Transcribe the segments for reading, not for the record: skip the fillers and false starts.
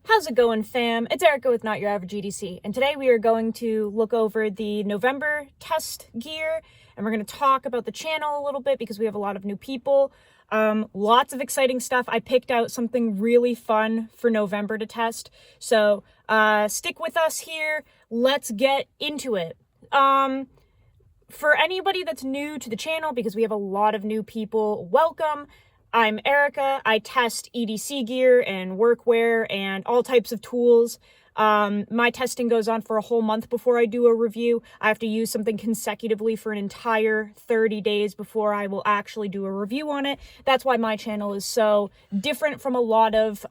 How's it going, fam? It's Erica with Not Your Average EDC, and today we are going to look over the November test gear, and we're going to talk about the channel a little bit because we have a lot of new people. Lots of exciting stuff. I picked out something really fun for November to test, so stick with us here. Let's get into it. For anybody that's new to the channel, because we have a lot of new people, welcome. I'm Erica. I test EDC gear and workwear and all types of tools. My testing goes on for a whole month before I do a review. I have to use something consecutively for an entire 30 days before I will actually do a review on it. That's why my channel is so different from a lot of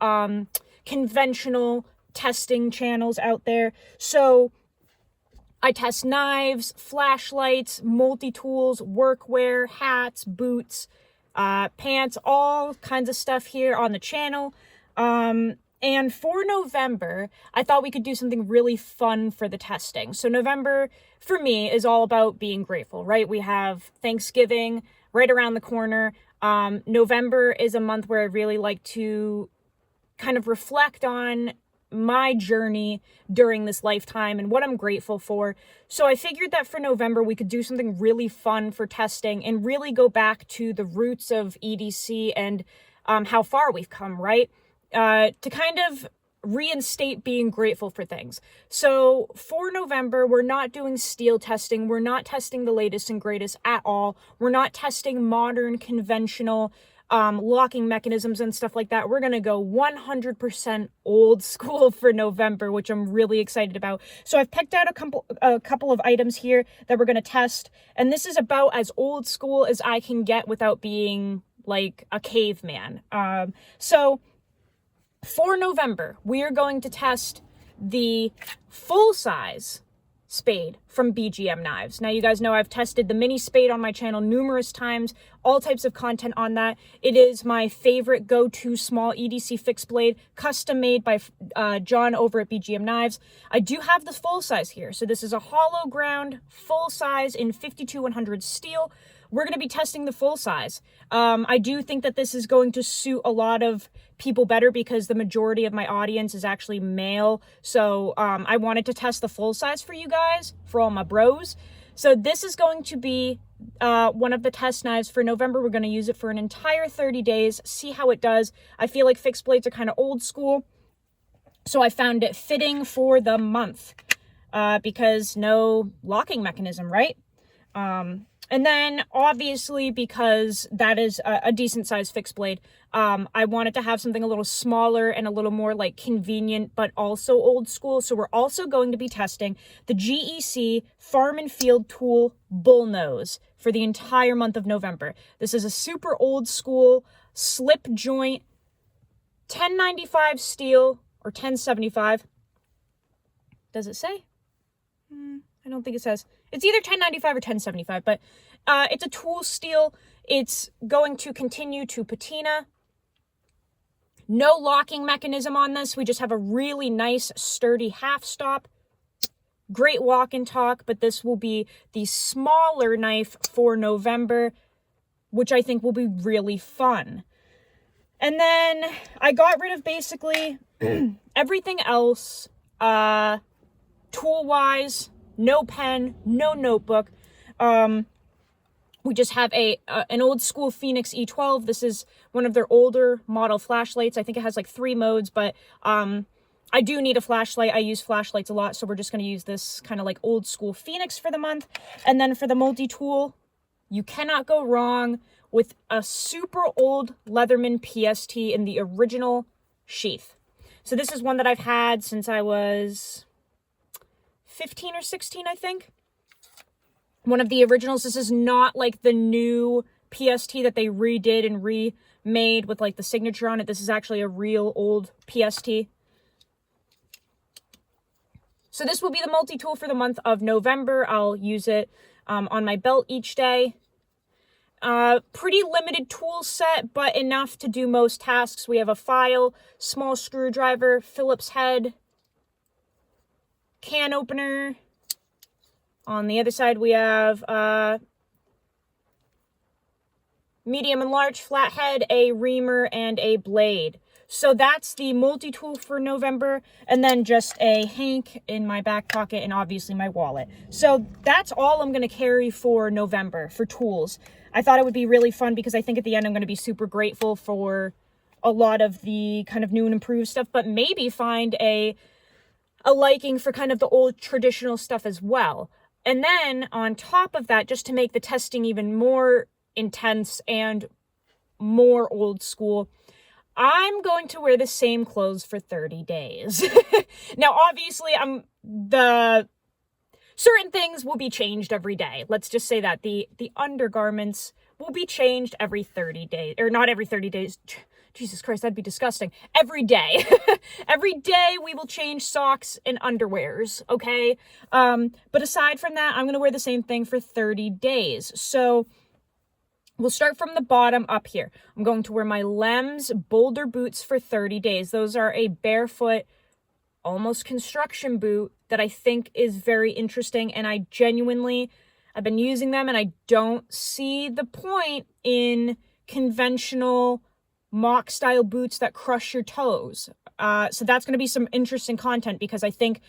conventional testing channels out there. So I test knives, flashlights, multi-tools, workwear, hats, boots, pants, all kinds of stuff here on the channel. And for November, I thought we could do something really fun for the testing. So November, for me, is all about being grateful, right? We have Thanksgiving right around the corner. November is a month where I really like to kind of reflect on my journey during this lifetime and what I'm grateful for. So I figured that for November, we could do something really fun for testing and really go back to the roots of EDC and how far we've come, right? To kind of reinstate being grateful for things. So for November, we're not doing steel testing. We're not testing the latest and greatest at all. We're not testing modern, conventional locking mechanisms and stuff like that. We're going to go 100% old school for November, which I'm really excited about. So I've picked out a couple of items here that we're going to test. And this is about as old school as I can get without being like a caveman. So for November, we are going to test the full size spade from BGM Knives. Now, you guys know I've tested the mini spade on my channel numerous times, all types of content on that. It is my favorite go-to small EDC fixed blade, custom made by John over at BGM Knives. I do have the full size here. So this is a hollow ground full size in 52-100 steel. We're going to be testing the full size. I do think that this is going to suit a lot of people better because the majority of my audience is actually male. So I wanted to test the full size for you guys, for all my bros. So this is going to be one of the test knives for November. We're going to use it for an entire 30 days, see how it does. I feel like fixed blades are kind of old school, so I found it fitting for the month because no locking mechanism, right? And then, obviously, because that is a decent-sized fixed blade, I wanted to have something a little smaller and a little more, like, convenient, but also old school. So we're also going to be testing the GEC Farm and Field Tool Bullnose for the entire month of November. This is a super old school slip joint, 1095 steel, or 1075. Does it say? I don't think it says. It's either 1095 or 1075, but it's a tool steel. It's going to continue to patina. No locking mechanism on this. We just have a really nice, sturdy half stop. Great walk and talk, but this will be the smaller knife for November, which I think will be really fun. And then I got rid of basically everything else, tool-wise. No pen, no notebook. We just have an old school Phoenix E12. This is one of their older model flashlights. I think it has like 3 modes, but I do need a flashlight. I use flashlights a lot, so we're just going to use this kind of like old school Phoenix for the month. And then for the multi-tool, you cannot go wrong with a super old Leatherman PST in the original sheath. So this is one that I've had since I was 15 or 16, I think. One of the originals. This is not like the new PST that they redid and remade with like the signature on it. This is actually a real old PST. So this will be the multi-tool for the month of November. I'll use it on my belt each day. Pretty limited tool set, but enough to do most tasks. We have a file, small screwdriver, Phillips head, can opener. On the other side, we have medium and large flathead, a reamer, and a blade. So that's the multi-tool for November, and then just a hank in my back pocket and obviously my wallet. So that's all I'm going to carry for November for tools. I thought it would be really fun because I think at the end I'm going to be super grateful for a lot of the kind of new and improved stuff, but maybe find a liking for kind of the old traditional stuff as well. And then on top of that, just to make the testing even more intense and more old school, I'm going to wear the same clothes for 30 days. Now, obviously, certain things will be changed every day. Let's just say that the undergarments will be changed every 30 days, or not every 30 days. Jesus Christ, that'd be disgusting. Every day. Every day we will change socks and underwears, okay? But aside from that, I'm going to wear the same thing for 30 days. So we'll start from the bottom up here. I'm going to wear my Lems Boulder boots for 30 days. Those are a barefoot, almost construction boot that I think is very interesting, and I've been using them, and I don't see the point in conventional mock style boots that crush your toes. So that's going to be some interesting content, because I think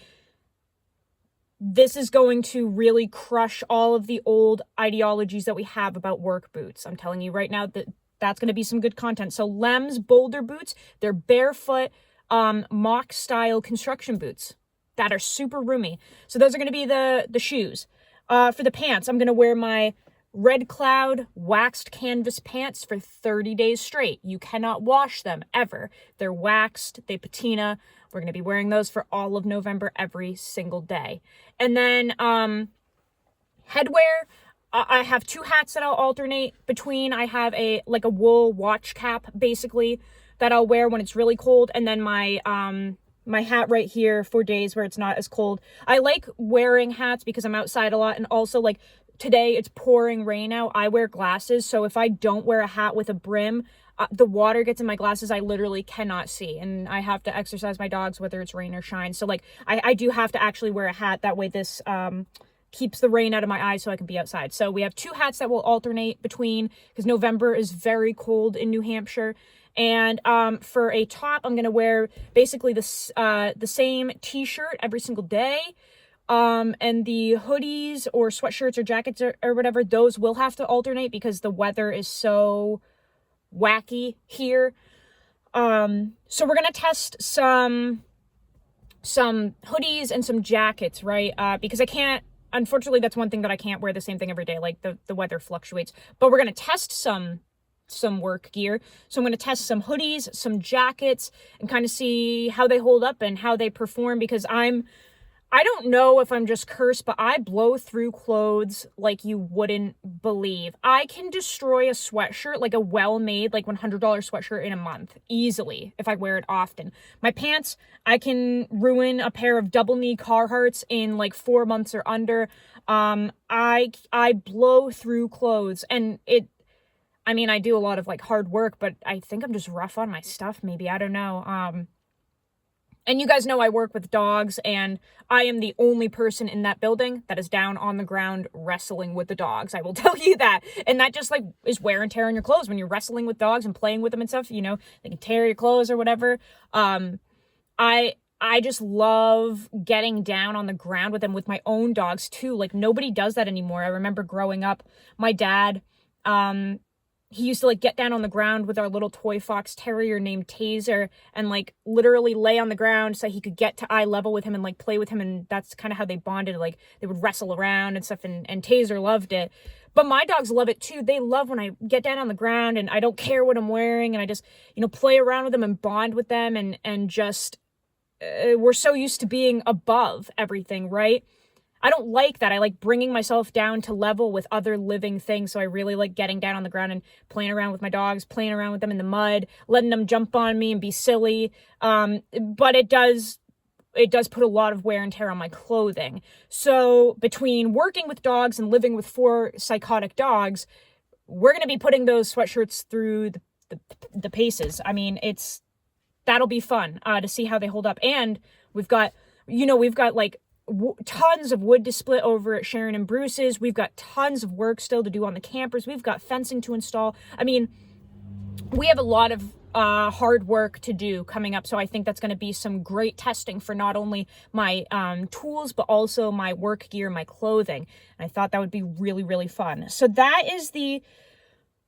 this is going to really crush all of the old ideologies that we have about work boots. I'm telling you right now that that's going to be some good content. So Lems Boulder boots, they're barefoot, mock style construction boots that are super roomy. So those are going to be the shoes. For the pants, I'm going to wear my Red Cloud waxed canvas pants for 30 days straight. You cannot wash them ever. They're waxed, they patina. We're going to be wearing those for all of November every single day. And then headwear, I have two hats that I'll alternate between. I have a wool watch cap, basically, that I'll wear when it's really cold, and then my hat right here for days where it's not as cold. I like wearing hats because I'm outside a lot, and also, like, today it's pouring rain out. I wear glasses, so if I don't wear a hat with a brim, the water gets in my glasses. I literally cannot see, and I have to exercise my dogs whether it's rain or shine. So, like, I do have to actually wear a hat. That way this keeps the rain out of my eyes so I can be outside. So we have two hats that will alternate between, because November is very cold in New Hampshire. And for a top, I'm going to wear basically the same t-shirt every single day. And the hoodies or sweatshirts or jackets or whatever, those will have to alternate because the weather is so wacky here. So we're going to test some hoodies and some jackets, right? Because unfortunately, that's one thing that I can't wear the same thing every day. Like the weather fluctuates, but we're going to test some work gear. So I'm going to test some hoodies, some jackets, and kind of see how they hold up and how they perform, because I don't know if I'm just cursed, but I blow through clothes like you wouldn't believe. I can destroy a sweatshirt, like a well-made, like $100 sweatshirt, in a month, easily, if I wear it often. My pants, I can ruin a pair of double-knee Carhartts in like 4 months or under. I blow through clothes, and I do a lot of like hard work, but I think I'm just rough on my stuff, maybe. I don't know. And you guys know I work with dogs, and I am the only person in that building that is down on the ground wrestling with the dogs. I will tell you that. And that just, like, is wear and tear on your clothes when you're wrestling with dogs and playing with them and stuff. You know, they can tear your clothes or whatever. I just love getting down on the ground with them, with my own dogs too. Like, nobody does that anymore. I remember growing up, my dad, he used to, like, get down on the ground with our little toy fox terrier named Taser, and, like, literally lay on the ground so he could get to eye level with him and, like, play with him. And that's kind of how they bonded. Like, they would wrestle around and stuff, and Taser loved it. But my dogs love it too. They love when I get down on the ground and I don't care what I'm wearing, and I just, play around with them and bond with them, and just, we're so used to being above everything, right? I don't like that. I like bringing myself down to level with other living things. So I really like getting down on the ground and playing around with my dogs, playing around with them in the mud, letting them jump on me and be silly. But it does put a lot of wear and tear on my clothing. So between working with dogs and living with 4 psychotic dogs, we're going to be putting those sweatshirts through the paces. That'll be fun to see how they hold up. And we've got like tons of wood to split over at Sharon and Bruce's. We've got tons of work still to do on the campers. We've got fencing to install. We have a lot of hard work to do coming up. So I think that's going to be some great testing for not only my tools, but also my work gear, my clothing. And I thought that would be really, really fun. So that is the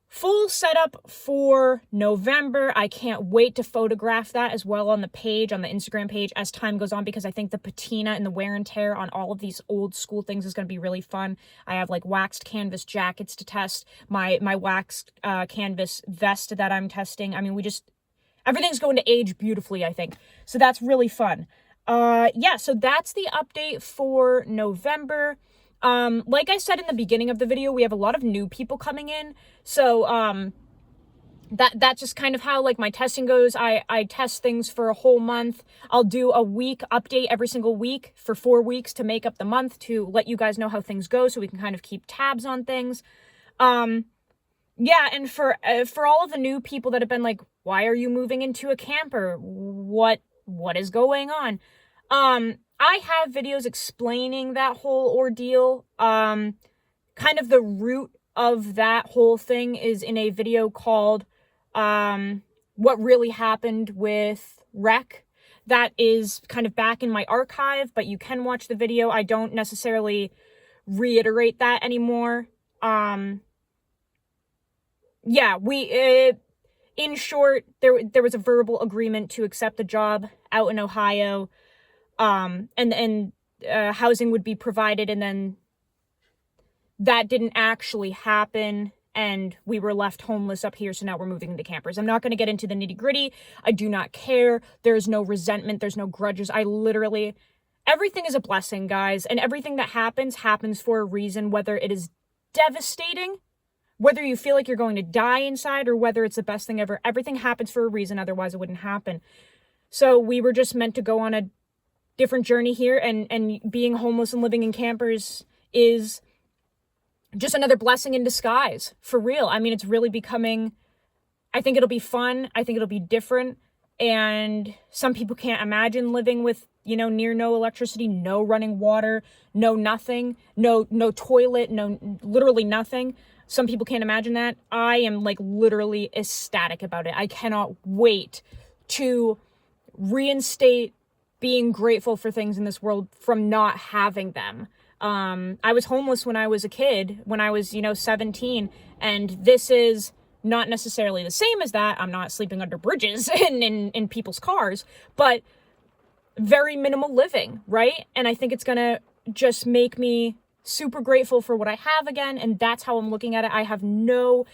full setup for November. I can't wait to photograph that as well on the page, on the Instagram page, as time goes on, because I think the patina and the wear and tear on all of these old school things is going to be really fun. I have like waxed canvas jackets to test, my waxed canvas vest that I'm testing. I mean, everything's going to age beautifully, I think. So that's really fun. Yeah, so that's the update for November. Like I said in the beginning of the video, we have a lot of new people coming in. So, that's just kind of how like my testing goes. I test things for a whole month. I'll do a week update every single week for 4 weeks to make up the month, to let you guys know how things go, so we can kind of keep tabs on things. Yeah, and for all of the new people that have been like, why are you moving into a camper? What is going on? I have videos explaining that whole ordeal. Kind of the root of that whole thing is in a video called, What Really Happened with Rec. That is kind of back in my archive, but you can watch the video. I don't necessarily reiterate that anymore. Yeah, in short, there was a verbal agreement to accept the job out in Ohio. And housing would be provided, and then that didn't actually happen, and we were left homeless up here, so now we're moving into campers. I'm not going to get into the nitty-gritty. I do not care. There's no resentment. There's no grudges. Everything is a blessing, guys, and everything that happens for a reason, whether it is devastating, whether you feel like you're going to die inside, or whether it's the best thing ever. Everything happens for a reason, otherwise it wouldn't happen. So we were just meant to go on a different journey here, and being homeless and living in campers is just another blessing in disguise, for real. I mean, it's really becoming, I think it'll be fun. I think it'll be different. And some people can't imagine living with, near no electricity, no running water, no nothing, no toilet, literally nothing. Some people can't imagine that. I am like literally ecstatic about it. I cannot wait to reinstate being grateful for things in this world from not having them. I was homeless when I was a kid, when I was, 17, and this is not necessarily the same as that. I'm not sleeping under bridges and in people's cars, but very minimal living, right? And I think it's gonna just make me super grateful for what I have again, and that's how I'm looking at it. I have zero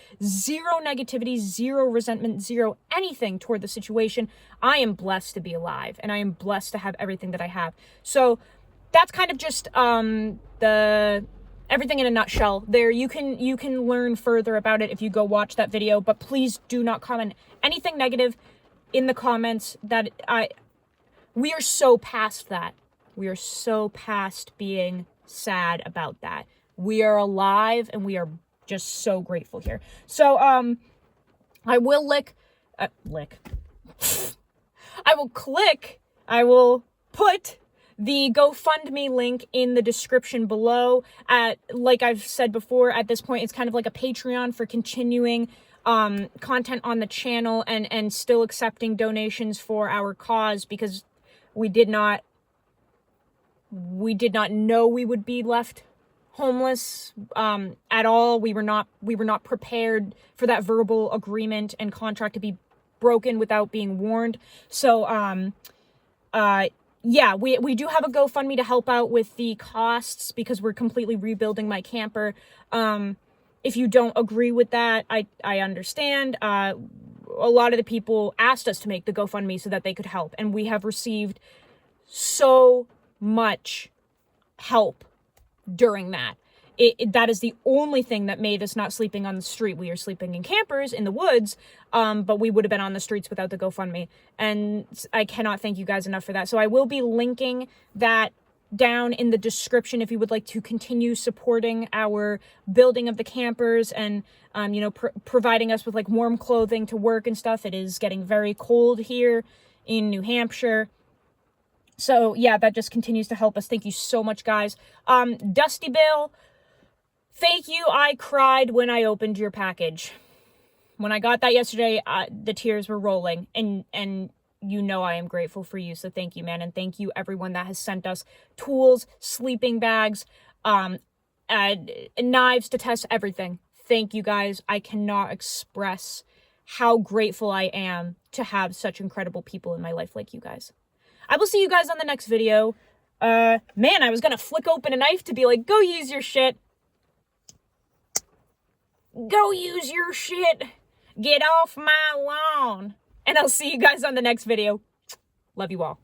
negativity, zero resentment, zero anything toward the situation. I am blessed to be alive, and I am blessed to have everything that I have. So that's kind of just the everything in a nutshell there. You can learn further about it if you go watch that video, but please do not comment anything negative in the comments. We are so past that. We are so past being sad about that. We are alive, and we are just so grateful here. So I will I will put the GoFundMe link in the description below. Like I've said before, at this point it's kind of like a Patreon for continuing content on the channel, and still accepting donations for our cause, because we did not know we would be left homeless at all. We were not prepared for that verbal agreement and contract to be broken without being warned. So yeah, we do have a GoFundMe to help out with the costs, because we're completely rebuilding my camper. If you don't agree with that, I understand. A lot of the people asked us to make the GoFundMe so that they could help, and we have received so much help during that. That is the only thing that made us not sleeping on the street. We are sleeping in campers in the woods, but we would have been on the streets without the GoFundMe. And I cannot thank you guys enough for that. So I will be linking that down in the description if you would like to continue supporting our building of the campers, and providing us with like warm clothing to work and stuff. It is getting very cold here in New Hampshire. So yeah, that just continues to help us. Thank you so much, guys. Dusty Bill, thank you. I cried when I opened your package. When I got that yesterday, the tears were rolling, and you know I am grateful for you. So thank you, man. And thank you everyone that has sent us tools, sleeping bags, knives to test everything. Thank you guys. I cannot express how grateful I am to have such incredible people in my life like you guys. I will see you guys on the next video. Man, I was gonna flick open a knife to be like, go use your shit. Go use your shit. Get off my lawn. And I'll see you guys on the next video. Love you all.